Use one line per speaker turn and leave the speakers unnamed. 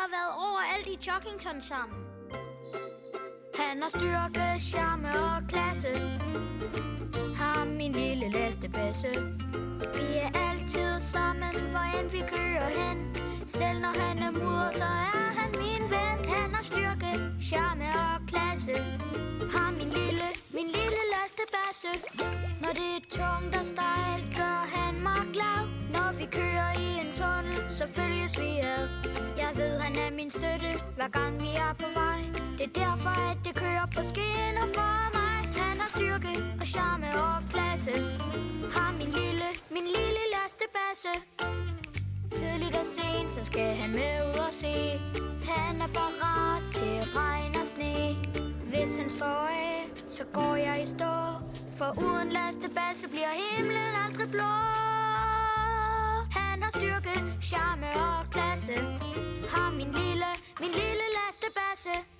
har været overalt i Chuggington sammen. Han har styrke, charme og klasse. Ham min lille lestebasse. Vi er altid sammen, hvor end vi kører hen. Selv når han er mudret, så er han min ven. Han har styrke, charme og klasse. Ham min lille lestebasse. Når det er tungt og stejlt, gør han mig glad. Når vi kører i en tunnel, så følges vi ad. Jeg ved, han er min støtte, hver gang vi er på vej. Det er derfor, at det kører på skinner for mig. Han har styrke og charme og klasse. Har min lille lestebasse. Tidligt og sent, så skal han med ud og se. Han er parat til regn og sne. Hvis han står af, så går jeg i stå. For uden lestebasse bliver himlen aldrig blå. Han har styrke, charme og klasse. Har min lille lestebasse.